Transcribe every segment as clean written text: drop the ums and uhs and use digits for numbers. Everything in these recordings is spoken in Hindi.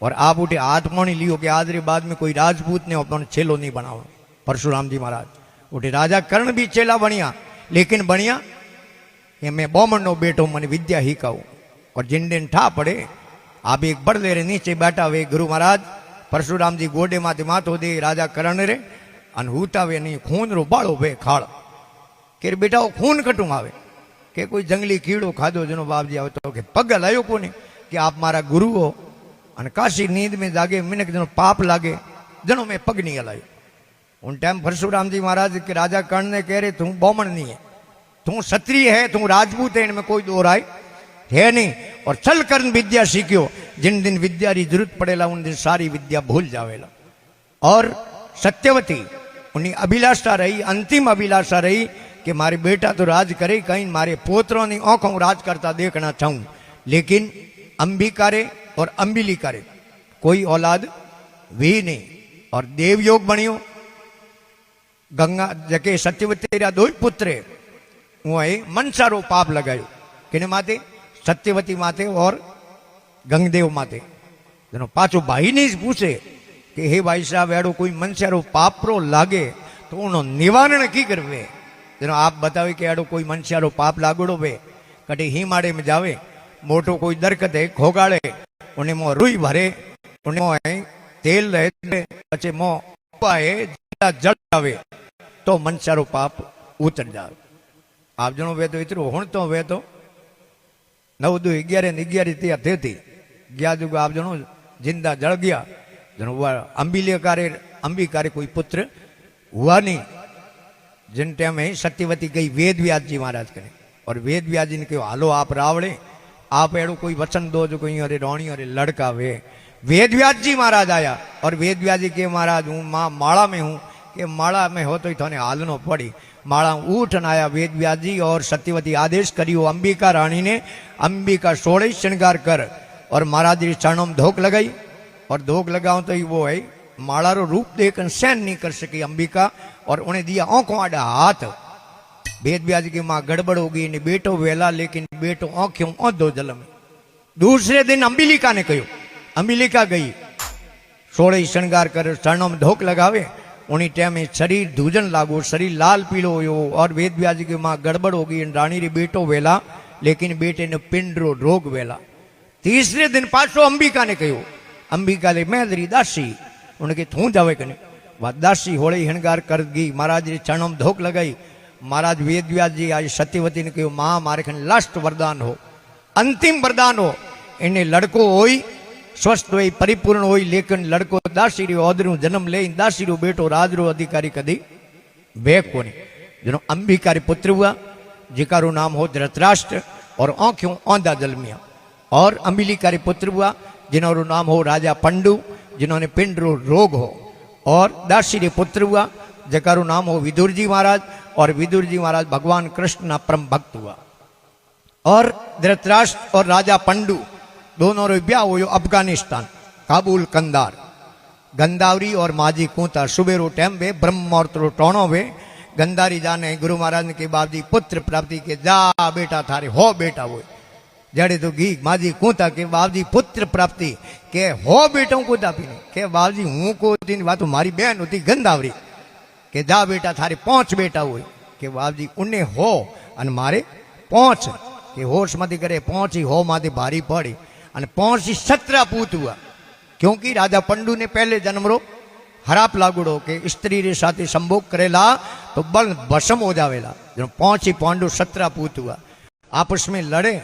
और आप उठे हाथ मणी लियो कि आज रे बाद में कोई राजपूत ने अपन चेलो नहीं बनाओ। परशुराम जी महाराज उठे राजा कर्ण भी चेला बनिया, लेकिन बनिया ये मैं बोमन नो बेटो मन विद्या ही कहूँ। और जिन दिन ठा पड़े आप एक बड़ले रे नीचे बैठा वे गुरु महाराज परशुराम जी गोडे माथे माथो दे राजा कर्ण रे अन हूता वे नहीं खून रो बाड़ो वे खाड़ के बेटा वो खून कटू आवे के कोई जंगली कीड़ो खाधो जनो बाप जी आवे तो के पग लायो कोने कि आप मारा गुरु हो अन काशी नींद में जागे मिनक जनो पाप लागे जनो मैं पग नहीं हलायो। उन टाइम परशुराम जी महाराज के राजा कर्ण ने कह रहे तू बोमन नहीं है, तू क्षत्रिय है, तू राजपूत है, इनमें कोई दो राय है नहीं। और चल कर्ण विद्या सीखियो, जिन दिन विद्या की जरूरत पड़ेला उन दिन सारी विद्या भूल जावेला। और सत्यवती उन्हीं अभिलाषा रही, अंतिम अभिलाषा रही कि मारे बेटा तो राज करे, कहीं मारे पोत्रों की आंखों राज करता देखना चाहूं। लेकिन अंबिका रे और अंबिलिका रे कोई औलाद भी नहीं। और देवयोग बनियो गंगा जके सत्यवती रा दो पुत्र वो मनसारो पाप लगायो किने माते सत्यवती माते और गंगदेव माते। जनो पाचो भाई ने पूछे कि हे भाई साहब एड़ो कोई मनसारो पापरो लागे तो उनो निवारण की करवे। जनो आप बतावे कि एड़ो कोई मनसारो पाप लागोड़ो वे कटे ही माड़े में जावे मोटो कोई दरकत है खोगाड़े उन्हें मो रुई भरे उन्हें मो तेल रहे पचे मो पाए जल जावे तो मनसारो पाप उतर जावे। आप जनो वे तो इतरो हूं तो वे तो 9 2 11 11 तैयार थे गया जो आप जनो जिंदा जल गया। जनो अंबिकारे कोई पुत्र हुआ नहीं। जिन टाइम में सत्यवती गई वेद व्यास जी महाराज करे और वेद व्यास जी ने कहो हालो आप रावड़े आप एड़ो कोई वचन दो जो कोई अरे रोणी अरे लड़का वे। वेद व्यास जी महाराज आया और वेद व्यास जी के महाराज हूँ माँ माड़ा में हूँ कि माड़ा में हो तो थाने हालनो पड़ी। माड़ा उठन आया वेद व्यास जी और सत्यवती आदेश करियो अंबिका रानी ने अंबिका 16 श्रृंगार कर और महाराज जी चरणों में धोक लगाई। और धोक लगाओ तो वो है माड़ा रो रूप देखकर सहन नहीं कर सकी अंबिका और उन्हें दिया आंखों आड़ा हाथ। वेद व्यास जी की माँ गड़बड़ होगी ने बेटो वेला लेकिन बेटो आंखों औधो जल में। दूसरे दिन अंबिलिका ने कहो अंबिलिका गई 16 श्रृंगार कर चरणों में धोक लगावे उन्हीं टाइम में शरीर धूजन लागो शरीर लाल पीलो हो और वेद व्यास जी की माँ गड़बड़ होगी रानी री बेटो वेला लेकिन बेटे ने पिंड रो रोग वेला। तीसरे दिन पाछो अंबिका ने कहो अंबिका ले मैं तेरी दासी उनके थू जावे कने वह दासी होड़े हणगार कर गई महाराज रे चरणों में धोक लगाई। महाराज वेद व्यास जी आज सत्यवती ने कहो माँ मारे खन लास्ट वरदान हो अंतिम वरदान हो इन्हें लड़को होई स्वस्थ हो परिपूर्ण हो लेकिन लड़को दासी रो ओदरू जन्म ले दासी रो बेटो राज रो अधिकारी कदी वे कोनी। जनो अंबिका रे पुत्र हुआ जिकारो नाम हो धृतराष्ट्र और आंखों औंधा जलमिया। और अंबिलिका रे पुत्र हुआ जिन्होंने नाम हो राजा पंडु जिन्होंने पिंड रो रोग हो। और दासी रे पुत्र हुआ जकारो नाम हो विदुर जी महाराज और विदुर जी महाराज भगवान कृष्ण ना परम भक्त हुआ। और धृतराष्ट्र और राजा पंडु दोनों रो ब्याह हो अफगानिस्तान काबुल कंदार गंदावरी और माजी कूता सुबेरो टाइम वे ब्रह्म मुहूर्त रो टोणो वे गंदारी जाने गुरु महाराज के बाद पुत्र प्राप्ति के जा बेटा थारे हो बेटा वो जड़े तो घी माजी कूता के बाबजी पुत्र प्राप्ति के हो बेटों को दापी के बाबजी हूँ को दिन बात मारी बहन होती गंदावरी के जा बेटा थारे 5 बेटा हुए के बाबजी उन्हें हो अन मारे 5 के होश मत करे 5 ही हो माते भारी पड़ी अन 5 ही 17 पूत हुआ। क्योंकि राजा पंडु ने पहले जन्म रो हराप लागुड़ो के स्त्री रे साथे संभोग करेला तो बल भस्म हो जावेला। जो 5 ही पांडु 17 पूत हुआ आपस में लड़े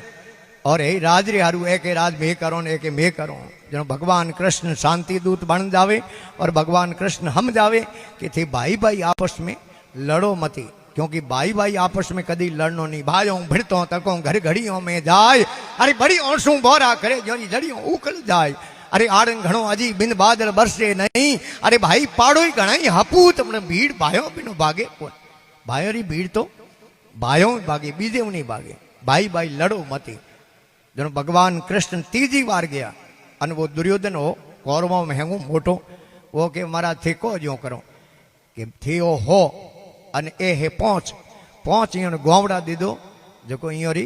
और हे राज रे हारू एक राज में करो ने एक में करो। जो भगवान कृष्ण शांति दूत बन जावे और भगवान कृष्ण हम जावे कि थे भाई भाई आपस में लड़ो मती। क्योंकि भाई भाई आपस में कदी लड़नो नहीं भाइयों भिड़तो तको घर घड़ियों में जाए अरे बड़ी औसू बोरा करे जो जड़ियों उखल जाए अरे आड़न घणो अजी बिन बादल बरसे नहीं अरे भाई पाड़ो ही घणा ही हपूत भीड़ भाइयों बिनो भागे कौन भाइयों री भीड़ तो भाइयों भागे बीजे नहीं भागे भाई भाई लड़ो मती। जो भगवान कृष्ण तीजी बार गया अन वो दुर्योधन हो कौरवों में हूँ मोटो वो के मारा थे को जो करो कि थे हो अन ए है 5 इन गोवड़ा दीदो जो री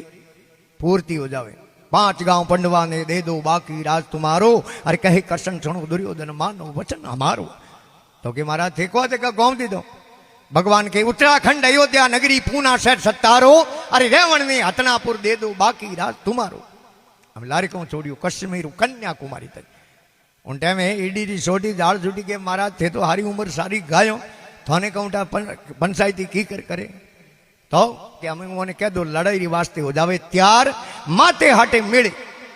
पूर्ति हो जावे 5 गांव पंडवा ने दे दो बाकी राज तुम्हारो। अरे कहे कर्षण सुनो दुर्योधन मानो वचन हमारो। तो कि महाराज थेको थेका गाँव दी दो। भगवान के उत्तराखंड अयोध्या नगरी पूना शहर सत्तारो। अरे रेवण ने हतनापुर दे दो बाकी राज तुम्हारो। हम लारे कहूँ छोड़ियो कश्मीर कन्याकुमारी तक उन टाइम ईडी री छोटी झाड़ छूटी के महाराज थे तो हारी उम्र सारी गायो थाने कहूँटा पंचायती की करे तो कि हमें उन्होंने कह दो लड़ाई री वास्ते हो जावे त्यार माते हाटे मिले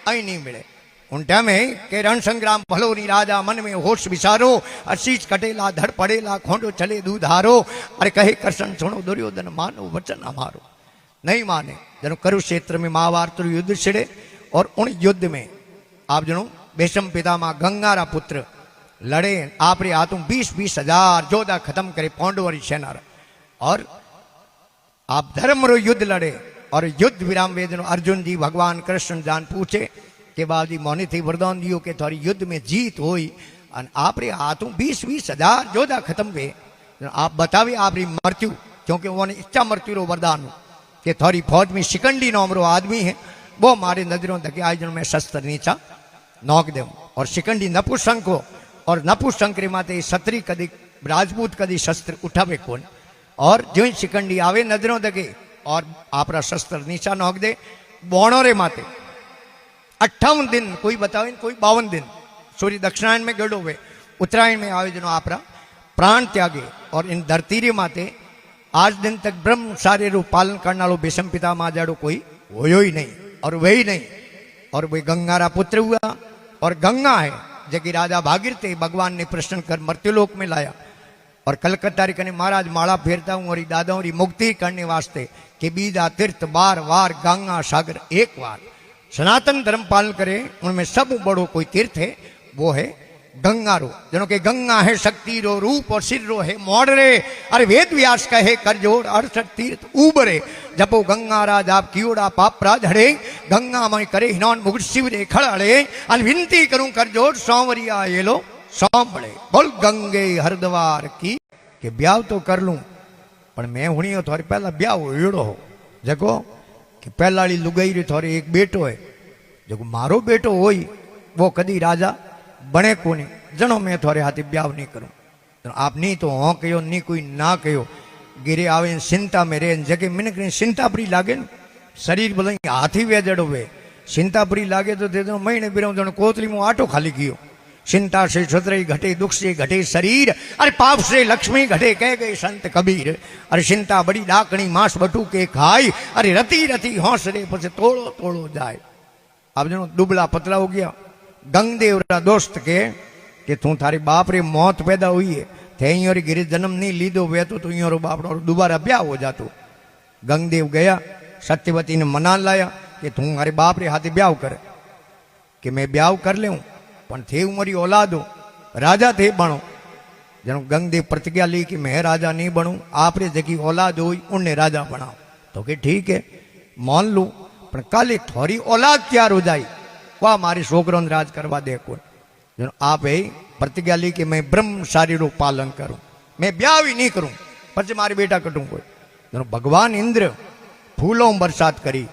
आई नहीं मिले। उन टाइम के रण संग्राम भलो नी राजा मन में होश विचारो। अशीष कटेला धड़ पड़ेला खोंडो चले दूधारो। अरे कहे कर्षण सुनो दुर्योधन मानो वचन हमारो। नहीं माने जनो कुरुक्षेत्र में महाभारत युद्ध छिड़े और उन युद्ध में आप जनो भीष्म पितामह गंगारा पुत्र लड़े। आप रे हाथों 20-20 हजार योद्धा खत्म करे पांडवों की सेना। और आप धर्म रो युद्ध लड़े और युद्ध विराम वेदनो अर्जुन जी भगवान कृष्ण जान पूछे के बाद जी मोने थी वरदान दियो के थारी युद्ध में जीत हुई। और आप रे हाथों 20-20 हजार योद्धा खत्म हुए। आप बतावे आप री मृत्यु क्योंकि उन्होंने इच्छा मृत्यु रो वरदान के थारी फौज में शिकंडी नाम रो आदमी है वो मारे नजरों धके आज में शस्त्र नीचा नोक दे। और शिकंडी नपुंसक हो और नपुंसक रे माते क्षत्रिय कदी राजपूत कदी शस्त्र उठावे कौन। और जो शिकंडी आवे नजरों धके और आपरा शस्त्र नीचा नोक दे। बोणो रे माते 58 दिन कोई बतावे कोई 52 दिन सूर्य दक्षिणायन में गड़ो हुए उत्तरायण में आवे जनो आपरा प्राण त्यागे। और इन धरती रे माते आज दिन तक ब्रह्मचार्य रू पालन करने वालों भीष्म पितामह जाड़ो कोई होयो ही नहीं और वही नहीं। और वही गंगारा पुत्र हुआ और गंगा है जबकि राजा भागीरथ भगवान ने प्रश्न कर मृत्युलोक में लाया। और कलकत्ता रे कने महाराज माला फेरता हूँ और दादाओं री मुक्ति करने वास्ते कि बीजा तीर्थ बार वार गंगा सागर एक बार सनातन धर्म पालन करे। उनमें सब बड़ो कोई तीर्थ है वो है गंगा रो। जनो के गंगा है शक्ति रो रूप और सिर रो है मोड़रे। अरे वेद व्यास कहे कर जोड़ 68 तीर्थ उबरे। जपो गंगा राज आप कियोड़ा पाप राज हड़े। गंगा मई करे हिनौन मुकुट शिवरे खड़े। अन विनती करूं कर जोड़ सौंवरिया ये लो सौंपड़े। बोल गंगे हरद्वार की के ब्याह तो कर लूं पर मैं हुणी हो थोड़ी पहला ब्याह एड़ो हो जको कि पहला लुगाई रे थोड़े एक बेटो है जो मारो बेटो हो वो कदी राजा बने को नहीं। जनो मैं थोड़े हाथी ब्याह नहीं करूं। तो आप नहीं तो हों कहो नहीं कोई ना कहो गिरे आवे चिंता में रे जगह मिनक ने चिंता पड़ी लागे न शरीर बोले हाथी वे जड़ो वे चिंता पड़ी लागे तो दे दो महीने बिरो जनो कोतली में आटो खाली गयो। चिंता से छुतरई घटे दुख से घटे शरीर। अरे पाप से लक्ष्मी घटे कह गए संत कबीर। अरे चिंता बड़ी डाकणी मांस बटू के खाई। अरे रती रती हौसले पर तोड़ो तोड़ो जाए। अब जनो दुबला पतला हो गया गंगदेव रा दोस्त के कि तू थारे बाप रे मौत पैदा हुई है थे और गिरे जन्म नहीं लीधो वे तो और बाप रो दोबारा ब्याह हो जातो। गंगदेव गया सत्यवती ने मना लाया कि तू हमारे बाप रे हाथे ब्याह कर कि मैं ब्याह कर ले पण थे उमरी औलाद हो राजा थे बनो। जनो गंगदेव प्रतिज्ञा ली कि मैं राजा नहीं बनूं आप रे जगी औलाद हुई उन्हें राजा बनाओ। तो कि ठीक है मान लू पण काले थोड़ी औलाद तैयार हो जाए वह हमारे छोकरों राज करवा दे को। आप प्रतिज्ञा ली कि मैं ब्रह्मचारी रो पालन करूं मैं ब्याह भी नहीं करूं पर मारे बेटा कटूं कोई। भगवान इंद्र फूलों बरसात करी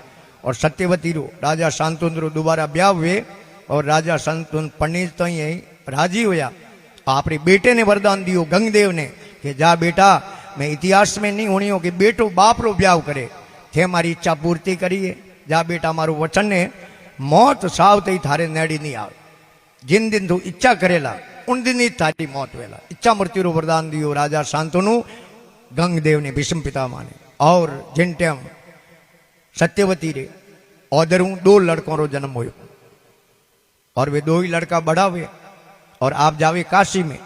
और सत्यवती रो राजा शांतनु रो दोबारा ब्याह हुए और राजा शांतनु पंडित तो ही राजी होया। आप रे बेटे ने वरदान दियो गंगदेव ने कि जा बेटा मैं इतिहास में नहीं होनी हो कि बेटो बाप रो ब्याह करे थे हमारी इच्छा पूर्ति करिए। जा बेटा मारो वचन है मौत सावते ही थारे नेड़ी नहीं आवे। जिन दिन तू इच्छा करेला उन दिन ही थारी मौत वेला। इच्छा मृत्यु रो वरदान दियो राजा शांतनु गंगदेव ने भीष्म पितामह ने। और जिन टाइम सत्यवती रे ओदरू 2 लड़कों रो जन्म हुयो और वे 2 ही लड़का बड़ा हुए। और आप जावे काशी में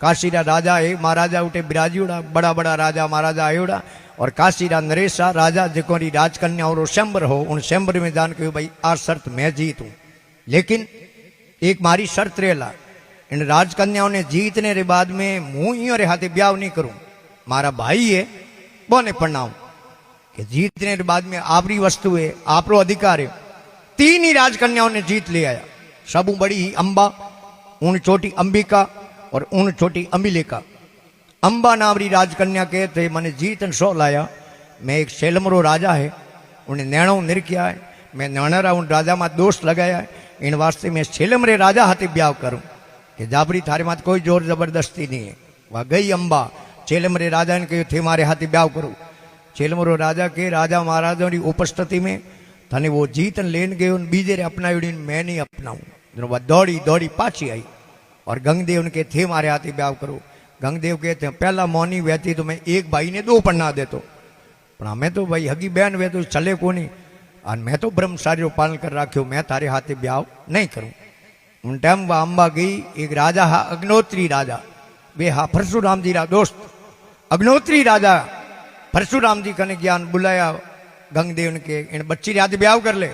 काशी रा राजा है महाराजा उठे बिराजीड़ा बड़ा बड़ा राजा महाराजा आयोड़ा। और काशी रा नरेशा राजा जो राजकन्या और शंबर हो उन शंबर में जान के भाई आ शर्त मैं जीतूं लेकिन एक मारी शर्त रहेला इन राजकन्याओं ने जीतने रे बाद में मुंह ही और हाथे ब्याह नहीं करूं मारा भाई है बोने प्रणाम कि जीतने के बाद में आपरी वस्तु है आपरो अधिकार है। 3 ही राजकन्याओं ने जीत ले आया। सब बड़ी अंबा उन छोटी अंबिका और उन छोटी अम्बिलिका। अंबा नावरी राजकन्या के थे मैंने जीतन 100 लाया। मैं एक सेलमरो राजा है उन्हें नैणो निरख्या है मैं नाना राउंड राजा में दोष लगाया इन वास्ते मैं छेलम रे राजा हाथे ब्याह करूं कि जाबरी थारे माथ कोई जोर जबरदस्ती नहीं है। वह गई अंबा छेलम रे राजा ने कहो थे मारे हाथे ब्याह करूं। छेलमरो राजा के राजा महाराजा की उपस्थिति में थाने वो जीत लेन गयो बीजे रे अपनावी मैं नहीं अपनाऊं। वह दौड़ी दौड़ी पाछी आई और गंगदेव ने के थे मारे हाथे ब्याह करो। गंगदेव कहते हैं पहला मौनी वहती तो मैं एक भाई ने 2 पन्ना देतो पर हमें तो भाई हगी बहन वे तो चले को नहीं और मैं तो ब्रह्मचारी रो पालन कर राख्यो मैं थारे हाथे ब्याह नहीं करूं। उन टाइम वह अंबा गई एक राजा हा अग्नोत्री राजा वे हा परशुराम जी रा दोस्त अग्नोत्री राजा परशुराम जी कने ज्ञान बुलाया गंगदेव ने के इन बच्ची रे हाथे ब्याह कर ले।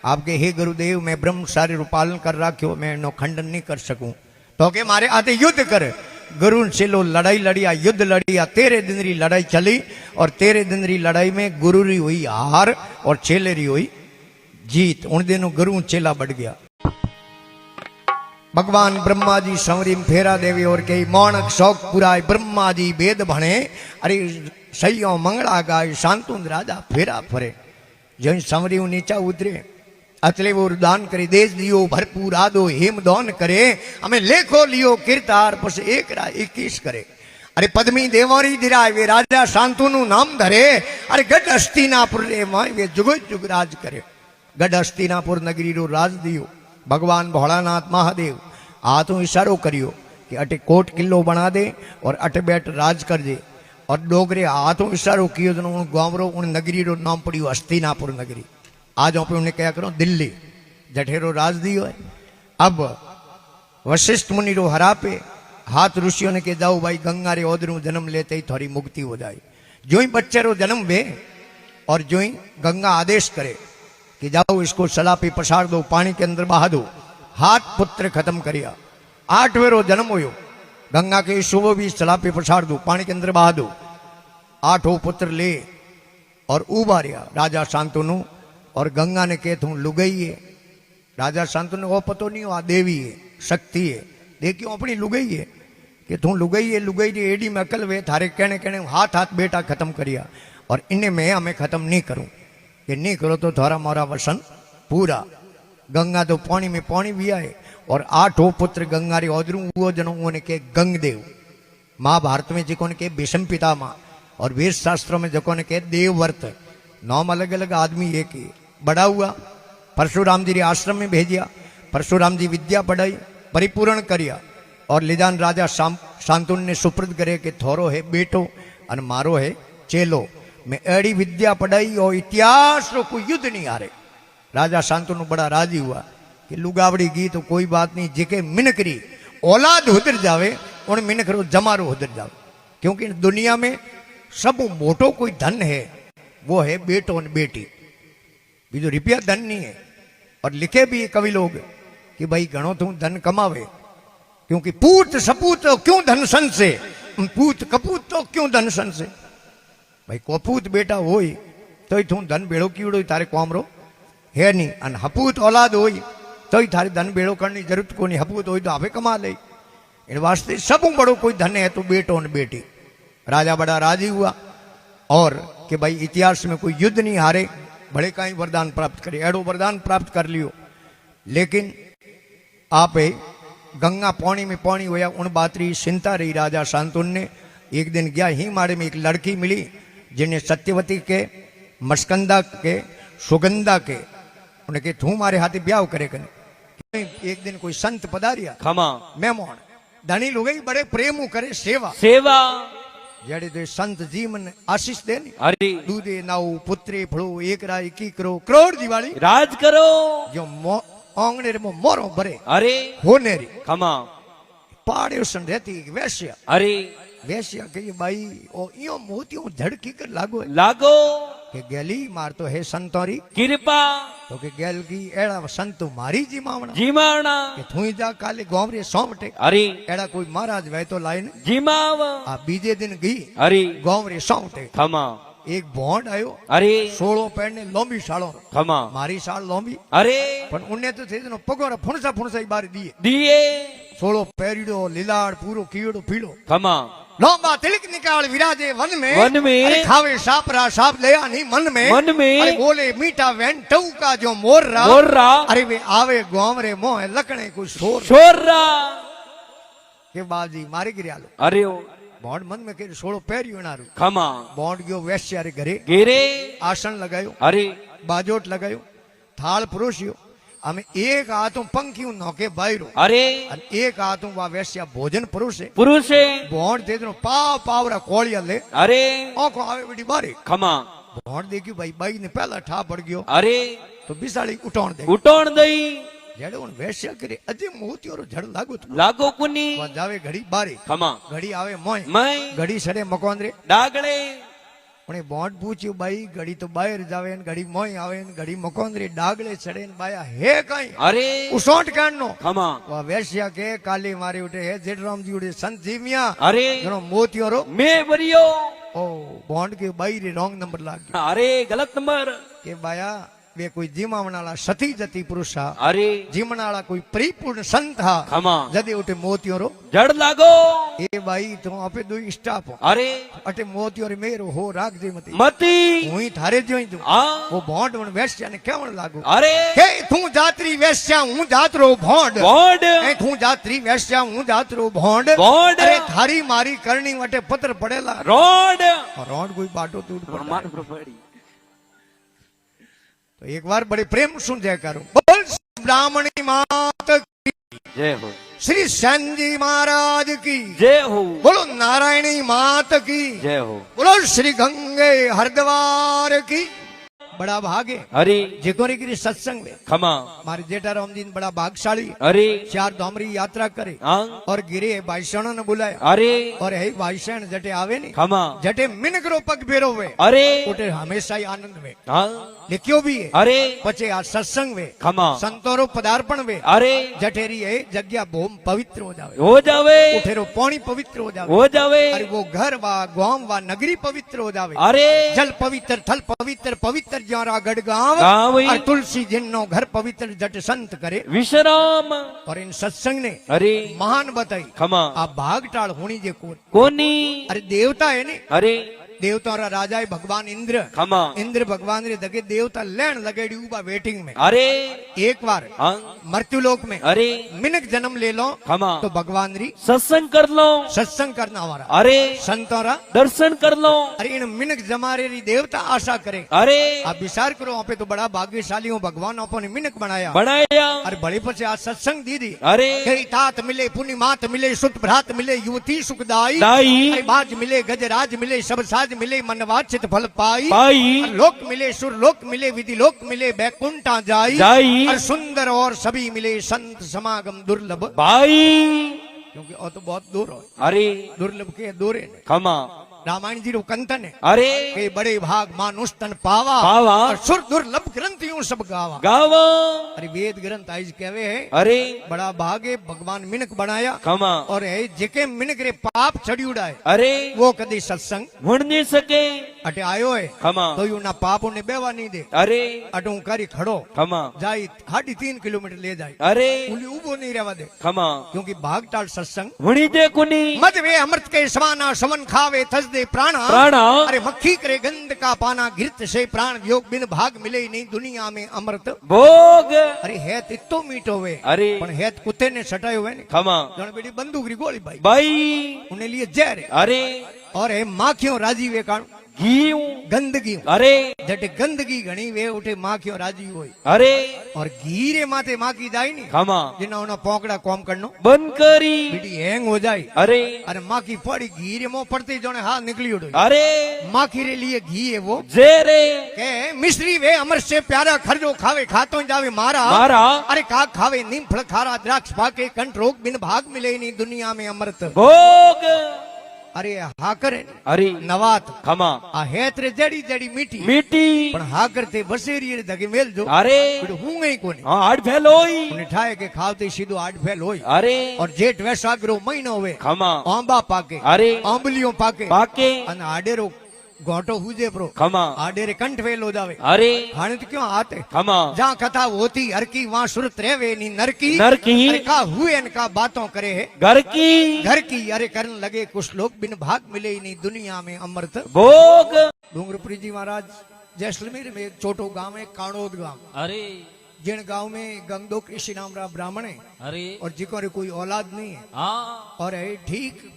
आपके हे गुरुदेव मैं ब्रह्मचारी रो पालन कर राख्यो मैं इनो खंडन नहीं कर सकूं तो के मारे हाथे युद्ध कर। गुरु से लो लड़ाई लड़िया युद्ध लड़िया 13 दिन री लड़ाई चली और 13 दिन री लड़ाई में गुरु री हुई हार और चेले री हुई जीत। उन दिनों गुरु चेला बढ़ गया। भगवान ब्रह्मा जी संवरी फेरा देवी और कही मौनक शौक पुराय ब्रह्मा जी वेद भणे अरे सैयो मंगला गाय शांतुंद राजा फेरा फरे। जो संवरी नीचा उतरे अतले वो दान करे देश लियो भरपूर आदो हेम दौन करे हमें लेखो लियो कीर्तार पस 1 करे। अरे पद्मी देवरी दिराय वे राजा शांतनु नाम धरे अरे गढ़ हस्तिनापुर रे माय वे जुग जुग राज करे। गढ़ हस्तिनापुर नगरी रो राज दियो भगवान भोलानाथ महादेव आ तो इशारो करियो कि अटे कोट किलो बना दे और अटे बैठ राज कर दे और डोगरे हाथों इशारो कियो तो गांव रो उन नगरी रो नाम पड़ियो हस्तिनापुर नगरी। आज आप उन्हें क्या करो दिल्ली जठेरो राज दियो है। अब वशिष्ठ मुनि रो हरा पे हाथ ऋषियों ने के जाओ भाई गंगा रे ओदरू जन्म लेते ही थोड़ी मुक्ति हो जाए। जो ही बच्चे रो जन्म वे और जो ही गंगा आदेश करे कि जाओ इसको सला पे पसार दो पानी के अंदर बहा दो हाथ पुत्र खत्म करिया। 8वें रो जन्म होयो गंगा के शुभ भी सला पे पसार दो पानी के अंदर बहा दो 8 पुत्र ले और उबारिया राजा शांतनु और गंगा ने कहे तू लुगई है। राजा शांतनु वो पतो नहीं आ देवी है शक्ति है देखियो अपनी लुगई है कि तू लुगई है लुगई री एडी में अकल वे थारे कहने कहने हाथ हाथ बेटा खत्म करिया और इन्हें मैं हमें खत्म नहीं करूं कि नहीं करो तो थारा मोरा वसन पूरा। गंगा तो पानी में पानी भी आए और 8 पुत्र गंगा रे ओदरू वो जनो उन्हें के गंगदेव महाभारत में जिको ने के भीष्म पितामह और वेद शास्त्रों में जिको ने के देवव्रत नाम अलग अलग आदमी एक ही बड़ा हुआ। परशुराम जी रे आश्रम में भेजिया परशुराम जी विद्या पढ़ाई परिपूर्ण करिया और लिजान राजा शांतनु ने सुप्रद करे कि थोरो है बेटो और मारो है चेलो मैं एड़ी विद्या पढ़ाई और इतिहास रो कोई युद्ध नहीं हारे। राजा शांतनु बड़ा राजी हुआ कि लुगावड़ी गी तो कोई बात नहीं जिके मिनकरी औलाद उधर जावे उन मिनकरो जमारो उधर जावे क्योंकि दुनिया में सब मोटो कोई धन है वो है बेटो और बेटी बीजो रुपया धन नहीं है। और लिखे भी कवि लोग कि भाई घणो तू धन कमावे क्योंकि पूत सपूत तो क्यों धन सन से पूत कपूत तो क्यों धन सन से भाई कपूत बेटा होई तो ही तू धन बेड़ो कीड़ो तारे कोमरो है नहीं अन हपूत औलाद होई तो ही थारे धन बेड़ो करनी जरूरत को नहीं हपूत होई तो आपे कमा ले। इन वास्ते सब बड़ो कोई धन है तो बेटो और बेटी। राजा बड़ा राजी हुआ और कि भाई इतिहास में कोई युद्ध नहीं हारे बड़े का ही वरदान प्राप्त करे एड़ो वरदान प्राप्त कर लियो। लेकिन आप गंगा पानी में पानी होया उन बात री चिंता रही राजा शांतनु ने। एक दिन गया ही मारे में एक लड़की मिली जिन्हें सत्यवती के मस्कंदा के सुगंधा के उन्हें के तू मारे हाथे ब्याह करे कने। एक दिन कोई संत पधारिया खमा मेहमान धनी लोग बड़े प्रेम करे सेवा सेवा जड़े तो संत जी मन आशीष देनी अरे दूधे नाऊ पुत्रे फड़ो एक राय की करो करोड़ दिवाली राज करो जो आंगने रे मोरो भरे अरे होने री खमा पाड़े सन रहती वैश्य अरे वैश्य कही भाई ओ यो मोतियों धड़की कर लागो के गैली मार तो है संतोरी कृपा तो के गैल की एड़ा संत मारी जी मावना के थू जा काले गांव रे सोमटे अरे एड़ा कोई महाराज वे तो लाइन जी माव आ बीजे दिन गई अरे गांव रे सोमटे खमा एक भोंड आयो अरे 16 पैरने लोंबी सालो खमा मारी साल लोंबी अरे पण उन्ने तो थे जनो पगोरा फुणसा ही बार दिए दिए 16 पैरीडो लीलाड़ पूरो कीड़ो पीड़ो खमा लंबा तिलक निकाल विराजे वन में अरे खावे सापरा साप दया नहीं मन में अरे बोले मीठा वैन टौका जो मोर्रा अरे वे आवे गोमरे मोह लकड़े को शोर्रा के बाजी मारे गिरयालो अरे बोंड मन में के सोड़ो पैरियो नारू खमा बोंड गयो वैश्य रे घरे घेरे आसन लगायो अरे बाजोट लगायो थाल परोसियो અમે એક હાથું પંખ્યું નોકે બાયરો अरे અને એક હાથું વા વેશ્યા ભોજન પરોસે पुरुषे ભોંડ દેતનો પાવ પાવરા કોળિયા લે अरे ઓખો આવે બેટી બારે खमा ભોંડ દેખ્યું ભાઈ બાઈ ને પહેલા ઠા પડ ગયો अरे તો બિસાડી ઉઠાણ દે ઉટોણ દઈ જેડે ઓન વેશ્યા કરે અજે મોતીઓરો જડ લાગો તો लागो कुनी જાવે ઘડી બારે खमा ઘડી આવે મોય मैं ઘડી સડે મકોંદરે डागले પણ બોંડ પૂછ્યું બાઈ ઘડી તો બહાર જાવે ને ઘડી મોય આવે ને ઘડી મકોંદરે ડાગલે ચડે ને બાયા હે કઈ अरे ઉસોટ કાઢનો खमा વા વેશ્યા કે કાલી મારી ઉઠે હે જેઠરામજી ઉઠે સંત જીમિયા अरे જણો મોતીઓરો मैं बरियो ओ बॉन्ड के बाई रे रॉन्ग नंबर लाग गया अरे गलत नंबर के बाया वे कोई जीमावनाला सती जती पुरुष हा अरे जीमनाला कोई परिपूर्ण संत हा खमा जदे उठे मोतियो रो जड़ लागो ए बाई तो आपे दो स्टाफ हो अरे अटे मोतियो रे मेरो हो राख दे मती मती हुई थारे जोई दू आ वो बॉन्ड वन वेश्या ने केवण लागू अरे के तू जात्री वेश्या हूं जातरो भोंड बॉन्ड ए तू जात्री वेश्या हूं जातरो भोंड बॉन्ड अरे थारी मारी करनी वटे पत्र पड़ेला रोड रोड कोई बाटो टूट पड़ा मार पड़ी तो एक बार बड़े प्रेम सुन जय करो बोल ब्राह्मणी मात की जय हो श्री सेन जी महाराज की जय हो बोलो नारायणी मात की जय हो बोलो श्री गंगे हरिद्वार की बड़ा भागे अरे जेको रे गिरी सत्संग में खमा मारे जेठाराम जी बड़ा भागशाली अरे चार धामरी यात्रा करे हाँ और गिरे भाईसणों ने बुलाया अरे और हे भाईसण जटे आवे ने खमा जटे मिनकरो पग फेरो वे अरे उठे हमेशा ही आनंद में हाँ लिखियो भी है अरे पचे आ सत्संग वे खमा संतोरो पदार्पण वे अरे जठेरी है जग्या भूम पवित्र हो जावे हो जावे उठेरो पानी पवित्र हो जावे हो जावे अरे वो घर वा गांव वा नगरी पवित्र हो जावे अरे जल पवित्र थल पवित्र पवित्र ज्यारा गढ़ गांव गाँव ही। और तुलसी जिन्नो घर पवित्र जट संत करे विश्राम और इन सत्संग ने अरे महान बताई खमा आ भागटाल होनी जे कोन कोनी अरे देवता है ने अरे देवता रा राजा है भगवान इंद्र खमा इंद्र भगवान रे दगे देवता लेन लगेड़ी उबा वेटिंग में अरे एक बार हाँ मृत्युलोक में अरे मिनक जन्म ले लो खमा तो भगवान री सत्संग कर लो सत्संग करना हमारा अरे संतोरा दर्शन कर लो अरे इन मिनक जमारे री देवता आशा करे अरे आप विचार करो आपे तो बड़ा भाग्यशाली हो भगवान आपने मिनक बनाया बनाया अरे बड़े पछे आ सत्संग दीदी अरे कई तात मिले पुण्य मात मिले सुत भ्रात मिले युवती सुखदाई दाई अरे बाज मिले गजराज मिले सब साज मिले मनवाचित फल पाई पाई लोक मिले सुर लोक मिले विधि लोक मिले बैकुंठा जाई जाई और सुंदर और सभी मिले संत समागम दुर्लभ भाई क्योंकि और तो बहुत दूर हो अरे दुर्लभ के दूरे ने खमा रामायण जी रो कंतन है अरे के बड़े भाग मानुष तन पावा पावा और सुर दुर्लभ ग्रंथ यूं सब गावा गावा अरे वेद ग्रंथ आइज कहवे है अरे बड़ा भागे भगवान मिनक बनाया खमा और है जेके मिनक रे पाप चढ़ी उड़ाए अरे वो कदी सत्संग वण नहीं सके अटे आयो है खमा तो यू ना पाप ने बेवा नहीं दे अरे अटू करी खड़ो खमा जाई 3.5 किलोमीटर ले जाए अरे उली उबो नहीं रहवा दे खमा क्योंकि भागटाल सत्संग वणी दे कुनी मत वे अमृत के समाना सवन खावे थस दे प्राणा प्राणा अरे मक्खी करे गंध का पाना गिरत से प्राण योग बिन भाग मिले नहीं दुनिया में अमृत भोग अरे है इतो मीठो वे अरे पण है कुत्ते ने सटायो है ने खमा जण बेटी बंदूक री गोली भाई भाई उन्हें लिए जहर है अरे और है माखियों राजी वे काण घी गंदगी अरे जटे गंदगी घणी वे उठे माखियों राजी होई अरे और घीरे माथे माखी जाई नी खमा जिना उना पोकड़ा कॉम करनो बंद करी बेटी हैंग हो जाए अरे अरे माखी पड़ी घीरे मुंह पड़ते जोने हाथ निकली उड़ो अरे माखी रे लिए घी है वो जेरे के मिश्री वे अमर से प्यारा खरजो खावे खातो जावे मारा मारा अरे का खावे नीम फल खारा द्राक्ष पाके कंठ रोग बिन भाग मिले नहीं दुनिया में अमृत भोग अरे हा करे अरे नवात खमा आ हेत रे जड़ी जड़ी मीठी मीठी पण हा करते बसेरी रे दगे मेल जो अरे बिड़ हूं गई कोनी हाँ आठ फैल होई उन्हें ठाए के खावते सीधो 8 फैल होई अरे और जेठ वैसाख रो महीनो हुए खमा आंबा पाके अरे आंबलियों पाके पाके अन आडेरो घोटो हुजे प्रो खमा आडेरे कंठ वेलो जावे अरे हाणे तो क्यों आते खमा जहाँ कथा होती हर की वहाँ सुरत रहवे नी नर की नर की अरे का हुए न का बातों करे है घर की घर की अरे करन लगे कुछ लोग बिन भाग मिले ही नहीं दुनिया में अमृत भोग डूंगरपुरी जी महाराज जैसलमेर में एक छोटो गांव है काणोद गांव अरे जिन गांव में गंगदो ऋषि नाम रा ब्राह्मण है अरे और जिको रे कोई औलाद नहीं है हाँ और है ठीक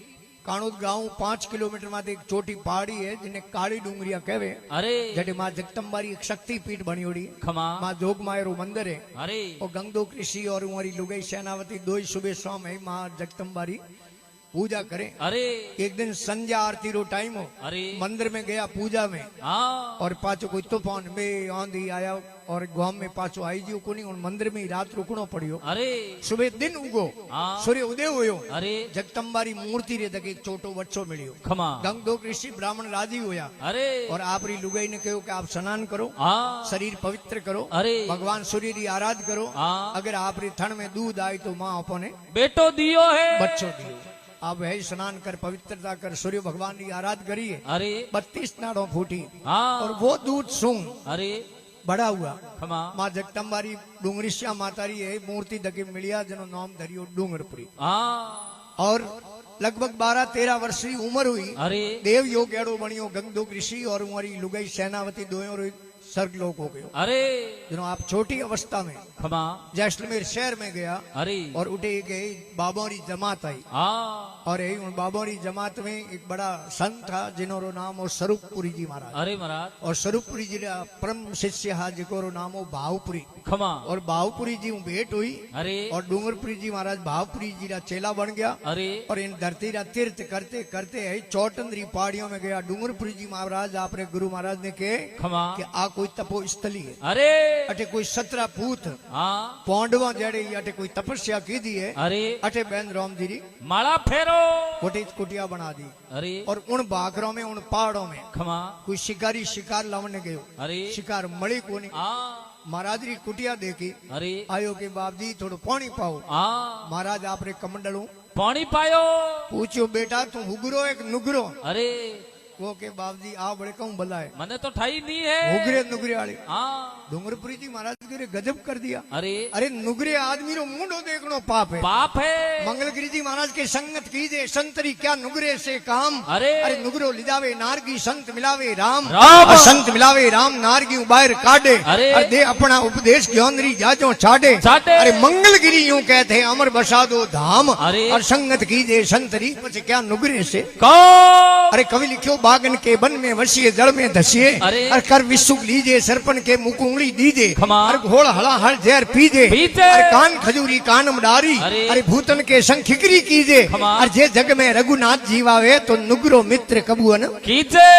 काणोद गांव 5 किलोमीटर में एक छोटी पहाड़ी है जिन्हें काली डूंगरिया कहवे अरे जटे मां जगदम्बारी एक शक्ति पीठ बनी होड़ी खमा मां जोगमायरो मंदिर है अरे और गंगदो ऋषि और हमारी लुगाई सेनावती दो ही सुबह शाम है मां जगदम्बारी पूजा करें अरे एक दिन संध्या आरती रो टाइम हो अरे मंदिर में गया पूजा में हाँ और पाछो कोई तूफान में आंधी आया और गांव में पाछो आई जियो कोनी और मंदिर में ही रात रुकनो पड़ियो अरे सुबह दिन उगो हाँ सूर्य उदय होयो अरे जगदम्बारी मूर्ति रे तक एक छोटो बच्चो मिलियो खमा गंगदो ऋषि ब्राह्मण राजी होया अरे और आपरी लुगाई ने कहो कि आप स्नान करो हाँ शरीर पवित्र करो अरे भगवान सूर्य री आराध करो हाँ अगर आपरी थन में दूध आए तो माँ अपने बेटो दियो है बच्चो दियो आप है स्नान कर पवित्रता कर सूर्य भगवान की आराध करिए अरे 32 नाड़ों फूटी हाँ और वो दूध सूंघ अरे बड़ा हुआ खमा माँ जगदम्बारी डूंगरिश्या मातारी है मूर्ति दके मिलिया जनो नाम धरियो डूंगरपुरी हाँ और लगभग 12-13 वर्ष की उम्र हुई अरे देव योग एड़ो बनियो गंगदो ऋषि और हमारी लुगाई सेनावती दोनों स्वर्ग लोक हो गयो अरे जनो आप छोटी अवस्था में खमा जैसलमेर शहर में गया अरे और उठे गए बाबोरी जमात आई हाँ और यही उन बाबोरी जमात में एक बड़ा संत था जिन्होंने नाम हो स्वरूपपुरी जी महाराज अरे महाराज और स्वरूपपुरी जी रा परम शिष्य हा जिको नाम हो भावपुरी खमा और भावपुरी जी भेंट हुई अरे और डूंगरपुरी जी महाराज भावपुरी जी रा चेला बन गया अरे और इन धरती रा तीर्थ करते करते है चौटंदरी पहाड़ियों में गया डूंगरपुरी जी महाराज आपने गुरु महाराज ने कहे खमा कि आ कोई तपो स्थली है अरे अटे कोई 17 पूत हाँ पौंडवा जड़े अटे कोई तपस्या की दी है अरे अटे बहन राम जी री माला फेरो कोटी कुटिया बना दी अरे और उन बाकरों में उन पहाड़ों में खमा कोई शिकारी शिकार लावने गयो अरे शिकार मળી कोनी हाँ महाराज री कुटिया देखी अरे आयो के बाप जी थोड़ो पानी पाओ हाँ महाराज आपरे कमंडलू पानी पायो पूछ्यो बेटा तू हुगरो एक नुगरो अरे वो के बाप जी आ बड़े कहूं भला है मने तो ठाई नहीं है हुगरे नुगरे वाले हाँ डूंगरपुरी जी महाराज के गजब कर दिया अरे अरे नुगरे आदमी रो मुंडो देखनो पाप है पाप है मंगलगिरी जी महाराज के संगत कीजे संतरी क्या नुगरे से काम अरे अरे नुगरो लिजावे नारगी संत मिलावे राम राम। और संत मिलावे राम नारगी बाहर काटे अरे। और दे अपना उपदेश ज्ञानरी जाजो छाटे छाटे। अरे मंगलगिरी यूं कहते हैं अमर बसा दो धाम अरे। और संगत कीजे संतरी कुछ क्या नुगरे से कौन अरे कवि लिखियो बागन के बन में वसिए जड़ में धसिए अरे। और कर विसुक लीजे सरपन के मुख उंगली दीजे खमा। और घोड़ हला हर जहर पीजे पीजे। अरे कान खजूरी कानम डारी अरे। अरे भूतन के संग खिकरी कीजे खमा। और जे जग में रघुनाथ जीवावे तो नुगरो मित्र कबूअन कीचे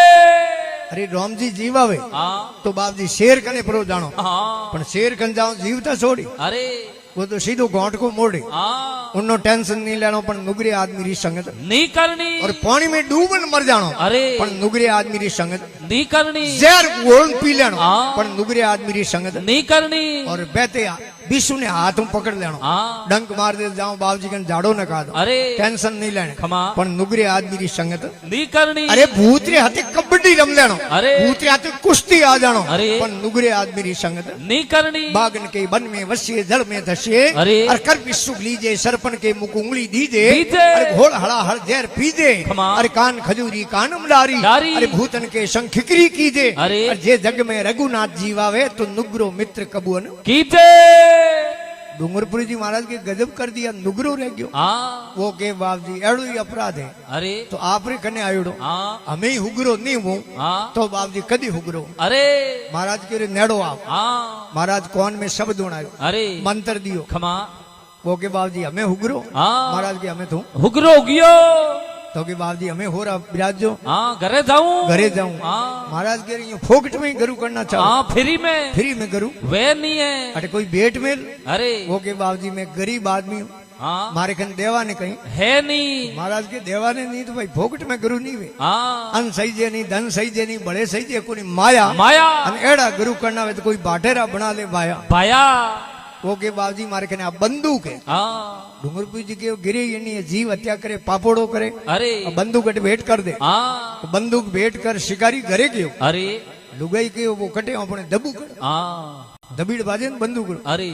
अरे राम जी जीवावे हाँ तो बाप जी शेर कने परो जानो हाँ पण शेर कन जाओ जीवता छोड़ी अरे वो तो सीधो घोट को मोड़े हाँ उन्नो टेंशन नहीं लेनो पण नुगरे आदमी री संगत नहीं करनी और पानी में डूबन मर जानो अरे पण नुगरे आदमी री संगत नहीं करनी जहर घोल पी लेनो हाँ। पण नुगरे आदमी री संगत नहीं करनी और बहते विष्णु ने हाथ में पकड़ लेनो हाँ डंक मार दे जाओ बाप जी कन झाड़ो न का दो अरे टेंशन नहीं लेने खमा पण नुगरे आदमी री संगत नहीं करनी अरे भूतरे हाथे कबड्डी रम लेनो अरे। भूतरे हाथे कुश्ती आ जानो अरे। पण नुगरे आदमी री संगत नहीं करनी बागन के बन में वसिए जड़ में धसिए अरे। और कर विसुक लीजे सरपन के मुख उंगली दीजे दीजे। अरे घोड़ हड़ा हर जहर पीजे खमा। अरे कान खजूरी कानम डारी डारी। अरे भूतन के संग खिकरी कीजे अरे। और जे जग में रघुनाथ जीवावे तो नुगरो मित्र कबूअन कीचे डूंगरपुरी जी महाराज के गजब कर दिया नुगरो रह गयो हाँ वो के बाप जी एड़ो ही अपराध है अरे तो आप रे कने आयोड़ो हाँ हमें ही हुगरो नहीं हूं हाँ तो बाप जी कदी हुगरो अरे महाराज के रे नेड़ो आओ हाँ महाराज कौन में शब्द उड़ायो अरे मंत्र दियो खमा वो के बाप जी हमें हुगरो हाँ महाराज के हमें तू हुगरो गियो तो के बाप जी हमें हो रहा विराज जो हाँ घरे जाऊं घरे जाऊं हाँ महाराज के रे फोकट में ही गरु करना चाहो हाँ फ्री में फ्री में गरु वे नहीं है अटे कोई भेंट में अरे वो के बाप जी मैं गरीब आदमी हूँ हाँ मारे कन देवा ने कहीं है नहीं महाराज के देवा ने नहीं तो भाई फोकट में गुरु नहीं वे हाँ अन सही जे नहीं धन सही जे नहीं बड़े सही जे कोई माया माया अन एड़ा गुरु करना वे तो कोई बाटेरा बना ले भाया भाया वो के बाबजी मारे कने आ बंदूक है हाँ ડુંગરપુરજી કે गिरे એની જીવ હત્યા કરે પાપોડો કરે अरे બંદૂક ભેટ કર દે हाँ બંદૂક ભેટ કર શિકારી ઘરે ગયો अरे લુગાઈ ગયો वो કટે આપણે દબુ કર हाँ દબીડ બાજે ને બંદૂક अरे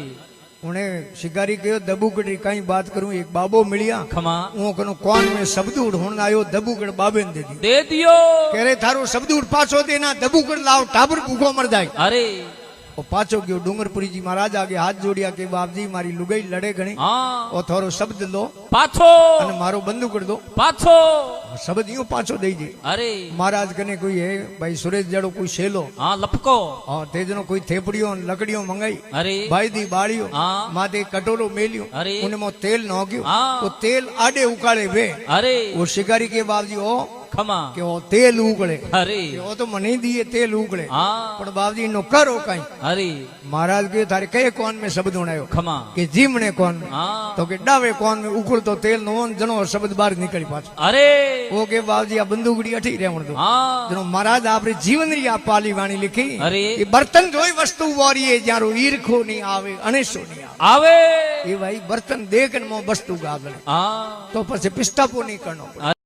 उन्हें शिकारी कहो दबूकड़ की कई बात करूं एक बाबो मिलिया खमा वो कनो कौन में शब्दूड़ होने आयो दबूकड़ बाबे ने दे दी दे दियो कह रहे थारो शब्दूड़ पाछो देना दबूकड़ लाओ टाबर भूखो मर जाए अरे वो पाछो गयो डूंगरपुरी जी महाराज आगे हाथ जोड़िया के बापजी मारी लुगाई लड़े घणी हाँ और थारो शब्द लो पाछो અને મારો બંદૂકड़ दो पाछो शब्द यूं पाछो दई दे अरे महाराज कने कोई है भाई सुरेश जड़ो कोई शेलो हाँ लपको और तेजनो कोई थेपड़ियो लकड़ियो मंगाई अरे भाई दी बाड़ियो हाँ माथे कटोरो मेलियो अरे उनमें तेल नोक्यो हाँ वो तेल आडे उकाड़े वे अरे वो शिकारी के बाबजी ओ खमा કે ઓ તેલ ઉકળે अरे કે ઓ તો મને દીએ તેલ ઉકળે हाँ પણ બાબજી નો કરો કઈ अरे મહારાજ કે તારે કઈ કોન में શબ્દ ઉણાયો खमा કે જીમણે કોન में हाँ તો કે ડાવે કોન में ઉકળતો તેલ નો જણો શબ્દ બહાર નીકળી પાછો अरे ઓ કે બાબજી આ બંદૂકડી અઠી રહેવણ દો हाँ જણો મહારાજ આપણી જીવન રી આ પાલી વાણી લીખી अरे એ બર્તન જોઈ વસ્તુ વારીએ જારો ઈરખો નહીં આવે અણેસો નહીં આવે आवे એ ભાઈ બર્તન દેખ ને મો વસ્તુ ગાગલે हाँ તો પછી પિસ્તાપો નહીં કરનો પડે.